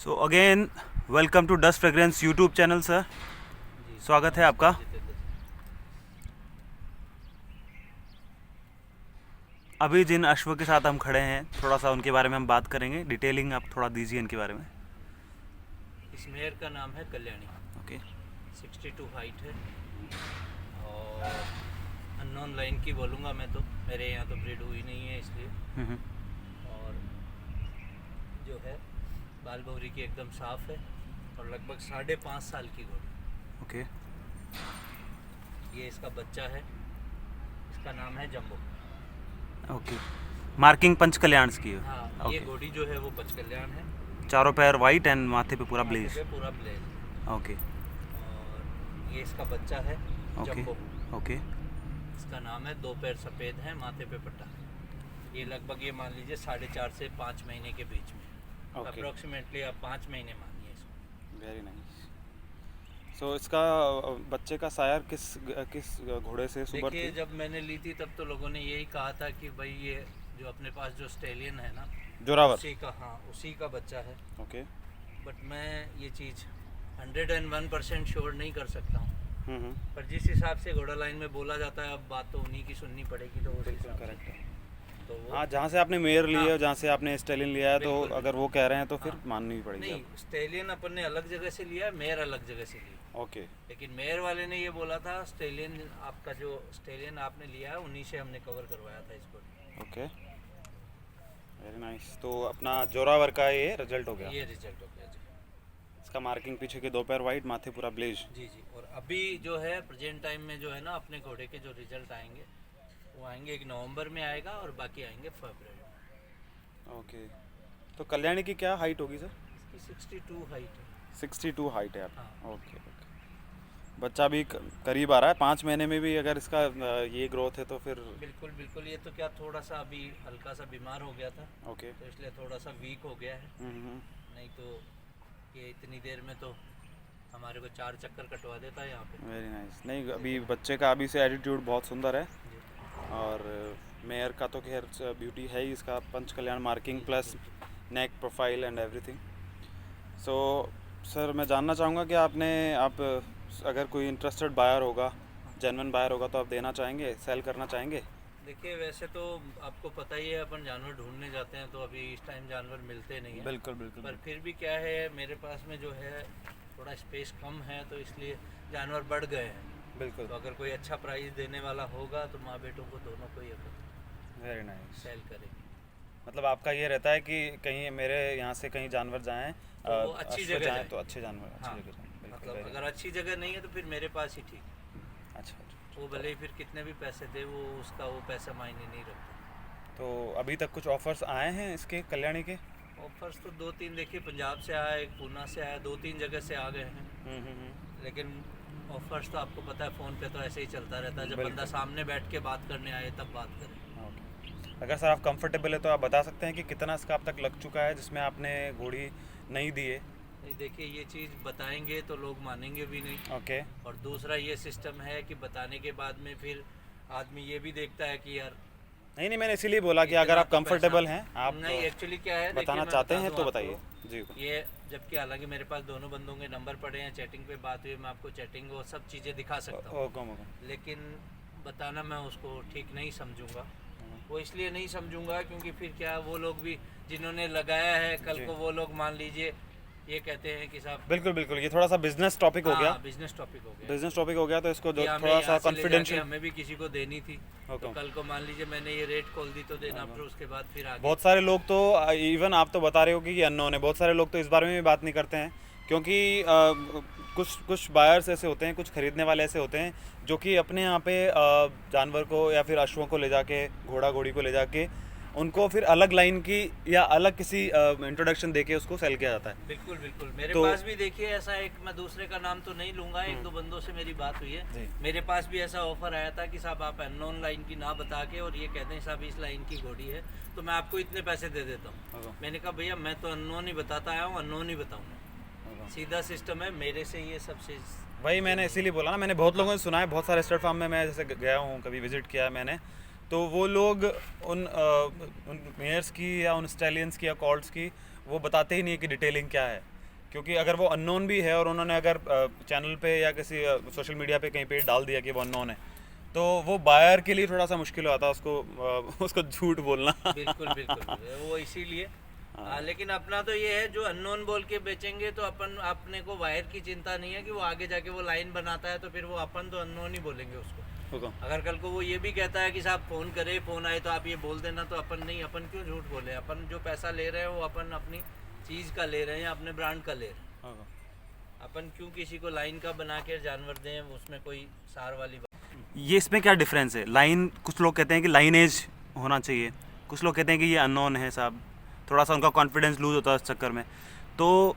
So again welcome to dust fragrance YouTube channel sir. स्वागत है आपका। अभी जिन अश्व के साथ हम खड़े हैं थोड़ा सा उनके बारे में हम बात करेंगे। डिटेलिंग आप थोड़ा दीजिए इनके बारे में। इस मेयर का नाम है कल्याणी। ओके 62 हाइट है और अननोन लाइन की बोलूँगा मैं तो, मेरे यहाँ तो ब्रीड हुई नहीं है इसलिए। और जो है बाल बवरी की एकदम साफ है और लगभग 5.5 साल की घोड़ी। ओके ये इसका बच्चा है, इसका नाम है जम्बो। ओके मार्किंग पंच कल्याण की है। हाँ, ये ओके घोड़ी जो है वो पंच कल्याण है। चारों पैर वाइट एंड माथे पे पूरा माथे ब्लेज। पे पूरा ब्लेज। ओके और ये इसका बच्चा है ओके जम्बो। ओके इसका नाम है, 2 पैर सफ़ेद है, माथे पे पट्टा। ये लगभग ये मान लीजिए 4.5 से 5 महीने के बीच में, अप्रोक्सीमेटली आप 5 महीने मानिए इसको। Very nice. सो इसका बच्चे का सायर किस किस घोड़े से सुबर देखिए, थी? जब मैंने ली थी तब तो लोगों ने यही कहा था कि भाई ये जो अपने पास जो स्टेलियन है ना, जोरावर। उसी का, हाँ उसी का बच्चा है। ओके बट मैं ये चीज़ 101% श्योर नहीं कर सकता हूँ। हम्म, पर जिस हिसाब से घोड़ा लाइन में बोला जाता है, अब बात तो उन्हीं की सुननी पड़ेगी। तो उस बिल्कुल हिसाब से करेक्ट है। तो वो हाँ, जहाँ से आपने मेयर ली है हाँ। और जहाँ से आपने स्टेलिन लिया है तो बिल्कुल, अगर वो कह रहे हैं तो फिर हाँ। माननी भी पड़ेगी नहीं, स्टेलियन अपन ने अलग जगह से लिया है, मेयर अलग जगह से लिया। आपको। ओके लेकिन मेयर वाले ने ये बोला था स्टेलियन, आपका जो स्टेलियन आपने लिया है उन्हीं से हमने कवर करवाया था इसको। Okay very nice. तो अपना जोरावर का ये रिजल्ट हो गया। ये रिजल्ट हो गया जी। इसका मार्किंग पीछे के 2 पैर वाइट, माथे पूरा ब्लेज। जी जी। और अभी जो है प्रेजेंट टाइम में जो है ना, अपने घोड़े के जो रिजल्ट आएंगे वो आएंगे, एक नवंबर में आएगा और बाकी आएंगे फरवरी में। ओके तो कल्याणी की क्या हाइट होगी सर? इसकी 62 हाइट है। 62 हाइट है आप। हाँ। ओके ओके बच्चा भी करीब आ रहा है 5 महीने में भी अगर इसका ये ग्रोथ है तो फिर। बिल्कुल बिल्कुल। ये तो क्या, थोड़ा सा अभी हल्का सा बीमार हो गया था ओके तो इसलिए थोड़ा सा वीक हो गया है। नहीं तो ये इतनी देर में तो हमारे को 4 चक्कर कटवा देता है यहाँ पे। Very nice. नहीं, अभी बच्चे का अभी से एटीट्यूड बहुत सुंदर है जी। और मेयर का तो खैर ब्यूटी है ही, इसका पंच कल्याण marking plus neck profile and everything. So sir मैं जानना चाहूँगा कि आप अगर कोई इंटरेस्टेड बायर होगा, जेन्युइन बायर होगा तो आप देना चाहेंगे, सेल करना चाहेंगे? देखिए, वैसे तो आपको पता ही है, अपन जानवर ढूंढने जाते हैं तो अभी इस टाइम जानवर मिलते नहीं हैं। बिल्कुल बिल्कुल पर फिर भी क्या है, मेरे पास में जो है थोड़ा स्पेस कम है तो इसलिए जानवर बढ़ गए हैं। बिल्कुल। तो अगर कोई अच्छा प्राइस देने वाला होगा तो माँ बेटों को दोनों को ही अपन वेरी नाइस। सेल करेंगे। मतलब आपका ये रहता है कि कहीं मेरे यहाँ से कहीं जानवर जाएँ तो वो अच्छी जगह जाएँ जाएं। तो अच्छे जानवर अच्छी हाँ, जगह जाएँ। बिल्कुल मतलब very अगर अच्छी जगह नहीं है तो फिर मेरे पास ही ठीक है। nice। अच्छा वो भले ही फिर कितने भी पैसे दे, वो उसका वो पैसा मायने नहीं रखता। तो अभी तक कुछ ऑफर्स आए हैं इसके कल्याणी के? ऑफर्स तो 2-3 देखिए, पंजाब से आया, एक पूना से आया, 2-3 जगह से आ गए हैं। लेकिन ऑफर्स तो आपको पता है, फ़ोन पे तो ऐसे ही चलता रहता है। जब बिल्कुल। बंदा सामने बैठ के बात करने आए तब बात करें। ओके अगर सर आप कंफर्टेबल है तो आप बता सकते हैं कि कितना इसका अब तक लग चुका है जिसमें आपने घोड़ी नहीं दी है? नहीं, देखिए ये चीज़ बताएंगे तो लोग मानेंगे भी नहीं। ओके और दूसरा ये सिस्टम है कि बताने के बाद में फिर आदमी ये भी देखता है कि यार नहीं नहीं, मैंने इसीलिए बोला कि अगर इतना आप तो कंफर्टेबल पैसा- हैं, आप नहीं, एक्चुअली क्या है, देखिए बताना मैं चाहते बता हैं दूं तो आपको, बताइए जी। ये जबकि हालांकि मेरे पास दोनों बंदों के नंबर पड़े हैं, चैटिंग पे बात हुई, मैं आपको चैटिंग वो सब चीज़ें दिखा सकता हूँ। ओके लेकिन बताना मैं उसको ठीक नहीं समझूंगा। वो इसलिए नहीं समझूंगा क्योंकि फिर क्या, वो लोग भी जिन्होंने लगाया है कल जी। को, वो लोग मान लीजिए ये कहते हैं कि साहब बिल्कुल बिल्कुल, ये थोड़ा सा बिजनेस टॉपिक हो गया। बिजनेस टॉपिक हो गया। बिजनेस टॉपिक हो गया तो इसको कि हमें थोड़ा सा यहाँ से ले जाके कॉन्फिडेंशियल। हमें भी किसी को देनी थी, तो कल को मान लीजिए मैंने ये रेट खोल दी तो देना, फिर उसके बाद फिर आगे बहुत सारे लोग तो इवन आप तो बता रहे हो कि ये अननोन है, बहुत सारे लोग तो इस बारे में भी बात नहीं करते हैं क्योंकि कुछ बायर्स ऐसे होते हैं, कुछ खरीदने वाले ऐसे होते हैं जो कि अपने यहाँ पे जानवर को या फिर अश्वों को ले जाके, घोड़ा घोड़ी को ले जाके उनको फिर अलग लाइन की या अलग किसी इंट्रोडक्शन देके उसको सेल किया जाता है। बिल्कुल बिल्कुल। मेरे तो- पास भी देखिए ऐसा एक, मैं दूसरे का नाम तो नहीं लूंगा, 1-2 बंदों से मेरी बात हुई जी। है, मेरे पास भी ऐसा ऑफर आया था कि साहब आप अननोन लाइन की ना बता के और ये कहते हैं साहब इस लाइन की घोड़ी है तो मैं आपको इतने पैसे दे देता हूँ। मैंने कहा भैया मैं तो अननोन ही बताता आया हूँ, अननोन ही बताऊँगा। सीधा सिस्टम है, मेरे से ये सब चीज़ वही मैंने इसीलिए बोला ना, मैंने बहुत लोगों से सुना है, बहुत सारे स्टड फार्म में मैं जैसे गया हूँ, कभी विजिट किया है मैंने, तो वो लोग उन मेयर्स की या उन स्टैलियंस की या कॉल्ट्स की वो बताते ही नहीं कि डिटेलिंग क्या है। क्योंकि अगर वो अननोन भी है और उन्होंने अगर चैनल पे या किसी सोशल मीडिया पे कहीं पे डाल दिया कि वो अननोन है, तो वो बायर के लिए थोड़ा सा मुश्किल होता है उसको उसको झूठ बोलना। बिल्कुल बिल्कुल बिल्कुल, वो इसीलिए। लेकिन अपना तो ये है, जो अननोन बोल के बेचेंगे तो अपन, अपने को वायर की चिंता नहीं है कि वो आगे जाके वो लाइन बनाता है तो फिर वो अपन तो अननोन ही बोलेंगे उसको। अगर कल को वो ये भी कहता है कि साहब फ़ोन करे, फ़ोन आए तो आप ये बोल देना, तो अपन नहीं, अपन क्यों झूठ बोले। अपन जो पैसा ले रहे हैं वो अपन अपनी चीज़ का ले रहे हैं या अपने ब्रांड का ले रहे हैं। अपन क्यों किसी को लाइन का बना के जानवर दें, उसमें कोई सार वाली बात। ये इसमें क्या डिफरेंस है? लाइन, कुछ लोग कहते हैं कि लाइनेज होना चाहिए, कुछ लोग कहते हैं कि ये अननोन है साहब, थोड़ा सा उनका कॉन्फिडेंस लूज होता है इस चक्कर में तो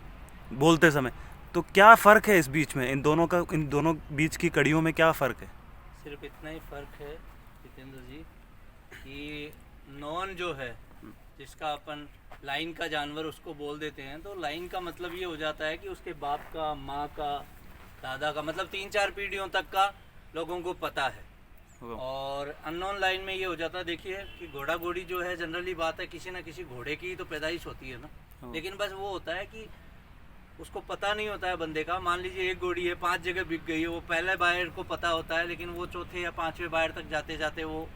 बोलते समय। तो क्या फ़र्क है इस बीच में, इन दोनों बीच की कड़ियों में क्या फ़र्क है? सिर्फ इतना ही फ़र्क है जितेंद्र जी कि नॉन जो है, जिसका अपन लाइन का जानवर उसको बोल देते हैं, तो लाइन का मतलब ये हो जाता है कि उसके बाप का, माँ का, दादा का, मतलब 3-4 पीढ़ियों तक का लोगों को पता है। और अननोन लाइन में ये हो जाता है, देखिए कि घोड़ा घोड़ी जो है, जनरली बात है किसी ना किसी घोड़े की तो पैदाइश होती है ना, लेकिन बस वो होता है कि उसको पता नहीं होता है बंदे का। मान लीजिए एक घोड़ी है, 5 जगह बिक गई है, वो पहले बायर को पता होता है, लेकिन वो चौथे या 5वें बायर तक जाते जाते वो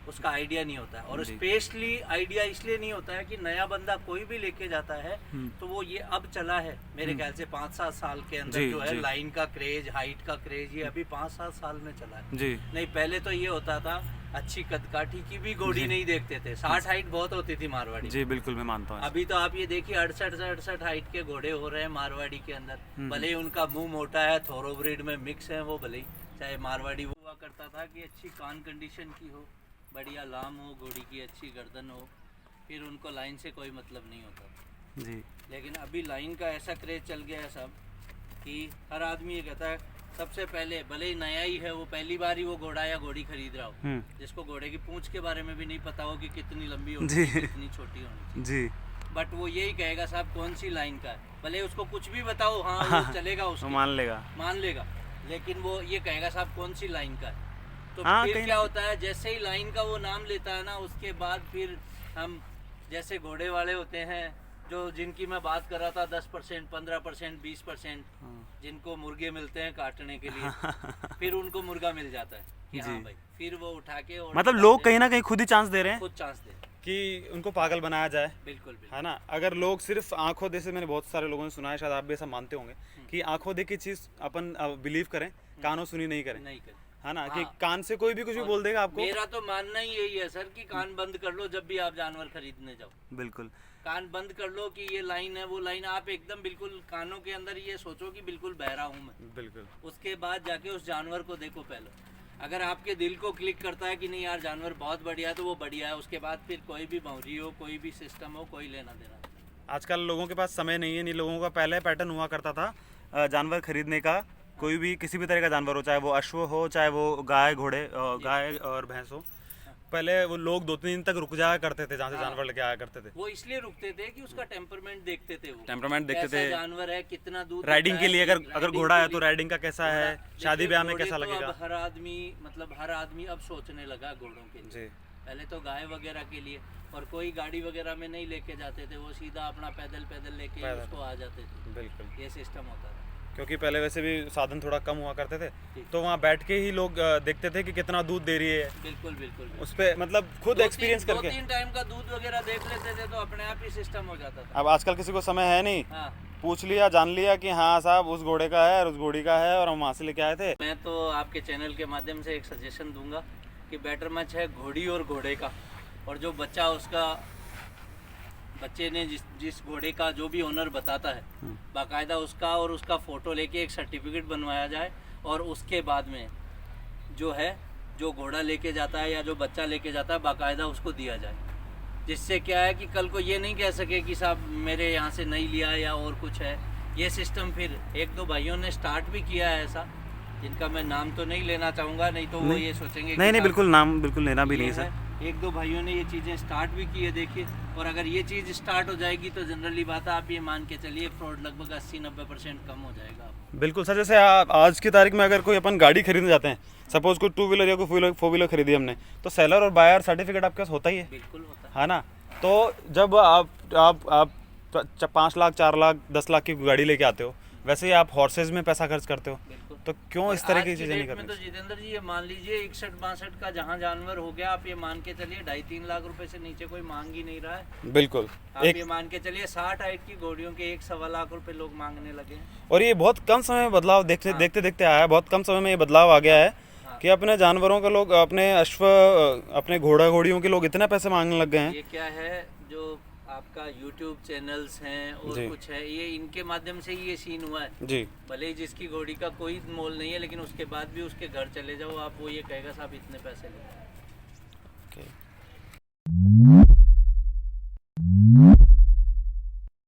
उसका आइडिया नहीं होता है। और स्पेशली आइडिया इसलिए नहीं होता है कि नया बंदा कोई भी लेके जाता है तो वो ये अब चला है मेरे ख्याल से 5-7 साल के अंदर जो है लाइन का क्रेज, हाइट का क्रेज, ये अभी 5-7 साल में चला है जी। नहीं, पहले तो ये होता था अच्छी कदकाठी की भी घोड़ी नहीं देखते थे, 60 हाइट बहुत होती थी मारवाड़ी जी। बिल्कुल, मैं मानता हूँ। अभी तो आप ये देखिए 68 हाइट के घोड़े हो रहे हैं मारवाड़ी के अंदर, भले ही उनका मुंह मोटा है, थोरोब्रीड में मिक्स है वो, भले ही चाहे मारवाड़ी हुआ करता था कि अच्छी कान कंडीशन की हो, बढ़िया लाम हो घोड़ी की, अच्छी गर्दन हो, फिर उनको लाइन से कोई मतलब नहीं होता जी। लेकिन अभी लाइन का ऐसा क्रेज चल गया है सब कि हर आदमी ये कहता है, सबसे पहले भले ही नया ही है वो, पहली बार ही वो घोड़ा या घोड़ी खरीद रहा हो, जिसको घोड़े की पूंछ के बारे में भी नहीं पता हो कि कितनी लंबी होनी चाहिए, कितनी छोटी होनी चाहिए, बट वो यही कहेगा साहब कौन सी लाइन का है, भले उसको कुछ भी बताओ, हाँ वो चलेगा, उसको मान लेगा, लेकिन वो ये कहेगा साहब कौन सी लाइन का है। तो फिर क्या होता है, जैसे ही लाइन का वो नाम लेता है ना, उसके बाद फिर हम जैसे घोड़े वाले होते हैं जो, जिनकी मैं बात कर रहा था, 10%, 15%, 20% जिनको मुर्गे मिलते हैं काटने के लिए, फिर उनको मुर्गा मिल जाता है कि हाँ भाई, फिर वो उठा के, और मतलब लोग कहीं ना कहीं खुद ही चांस दे रहे हैं, खुद चांस दे कि उनको पागल बनाया जाए। बिल्कुल है ना। अगर लोग सिर्फ आंखों दे से, मैंने बहुत सारे लोगों ने सुना है, शायद आप भी ऐसा मानते होंगे कि आंखों दे की चीज अपन बिलीव करें, कानों सुनी नहीं करें, है ना। कि कान से कोई भी कुछ भी बोल देगा आपको। मेरा तो मानना ही यही है सर कि कान बंद कर लो जब भी आप जानवर खरीदने जाओ। बिल्कुल, कान बंद कर लो कि ये लाइन है, वो लाइन, आप एकदम बिल्कुल कानों के अंदर ये सोचो कि बिल्कुल बहरा हूँ मैं। बिल्कुल। उसके बाद जाके उस जानवर को देखो पहले, अगर आपके दिल को क्लिक करता है कि नहीं यार जानवर बहुत बढ़िया है, तो वो बढ़िया है। उसके बाद फिर कोई भी भौरी हो, कोई भी सिस्टम हो, कोई लेना देना। आजकल लोगों के पास समय नहीं है, नहीं लोगों का पहले पैटर्न हुआ करता था जानवर खरीदने का, कोई भी किसी भी तरह का जानवर हो, चाहे वो अश्व हो, चाहे वो गाय घोड़े, गाय और भैंस हो, पहले वो लोग 2-3 दिन तक रुक जाया करते थे जहाँ से जानवर लेके आया करते थे। वो इसलिए रुकते थे कि उसका टेम्परमेंट देखते थे, वो टेम्परमेंट देखते थे, जानवर है कितना दूध, राइडिंग के लिए अगर घोड़ा है तो राइडिंग का कैसा है, शादी ब्याह में कैसा लगेगा। हर आदमी अब सोचने लगा घोड़ों के लिए। पहले तो गाय वगैरह के लिए, और कोई गाड़ी वगैरह में नहीं लेके जाते थे, वो सीधा अपना पैदल लेके उसको आ जाते थे। बिल्कुल, ये सिस्टम होता था। क्योंकि पहले वैसे भी साधन थोड़ा कम हुआ करते थे, तो वहाँ बैठ के ही लोग देखते थे कि कितना दूध दे रही है। बिल्कुल। उस पे मतलब खुद एक्सपीरियंस करके 2-3 टाइम का दूध वगैरह देख लेते थे, तो अपने आप ही सिस्टम हो जाता था। अब आजकल किसी को समय है नहीं, पूछ लिया, जान लिया कि हाँ साहब उस घोड़े का है और उस घोड़ी का है, और हम वहाँ से लेके आए थे। मैं तो आपके चैनल के माध्यम से एक सजेशन दूंगा कि बेटर मैच है घोड़ी और घोड़े का, और जो बच्चा उसका, बच्चे ने जिस घोड़े का जो भी ओनर बताता है, बाकायदा उसका और उसका फ़ोटो लेके एक सर्टिफिकेट बनवाया जाए, और उसके बाद में जो है, जो घोड़ा लेके जाता है या जो बच्चा लेके जाता है, बाकायदा उसको दिया जाए, जिससे क्या है कि कल को ये नहीं कह सके कि साहब मेरे यहाँ से नहीं लिया या और कुछ है। ये सिस्टम फिर 1-2 भाइयों ने स्टार्ट भी किया है ऐसा, जिनका मैं नाम तो नहीं लेना चाहूँगा, नहीं तो वो ये सोचेंगे नहीं, बिल्कुल नाम बिल्कुल लेना भी नहीं सर। 1-2 भाइयों ने ये चीज़ें स्टार्ट भी की है, देखिए। और अगर ये चीज़ स्टार्ट हो जाएगी तो जनरली बात है, आप ये मान के चलिए फ्रॉड लगभग 80-90% कम हो जाएगा। बिल्कुल सर। जैसे आज की तारीख में अगर कोई अपन गाड़ी खरीदने जाते हैं, सपोज कोई 2 व्हीलर या कोई 4 व्हीलर खरीदी हमने, तो सेलर और बायर सर्टिफिकेट आपके पास होता ही है। बिल्कुल होता है ना। तो जब आप 5 लाख 4 लाख 10 लाख की गाड़ी लेके आते हो, वैसे ही आप हॉर्सेज में पैसा खर्च करते हो, बिल्कुल। तो क्यों इस और तरह आज की चीज़ें नहीं डेट में करनी तो जितेंद्र जी ये मान लीजिए 61-62 का जहाँ जानवर हो गया, आप ये मान के चलिए 2.5-3 लाख रुपए से नीचे कोई मांग ही नहीं रहा है। बिल्कुल। आप एक ये मान के चलिए 60 हाइट की घोड़ियों के 1-1.25 लाख रुपए लोग मांगने लगे हैं। और ये बहुत कम समय में बदलाव देखते हाँ। देखते देखते आया है, बहुत कम समय में ये बदलाव आ गया है हाँ। कि अपने जानवरों के लोग, अपने अश्व, अपने घोड़ा घोड़ियों के लोग इतने पैसे मांगने लग गए हैं। ये क्या है, जो आपका YouTube चैनल्स हैं और जी। कुछ है, ये इनके माध्यम से ही ये सीन हुआ है। जी भले ही जिसकी घोड़ी का कोई मोल नहीं है, लेकिन उसके बाद भी उसके घर चले जाओ आप, वो ये कहेगा साहब इतने पैसे ले। ओके।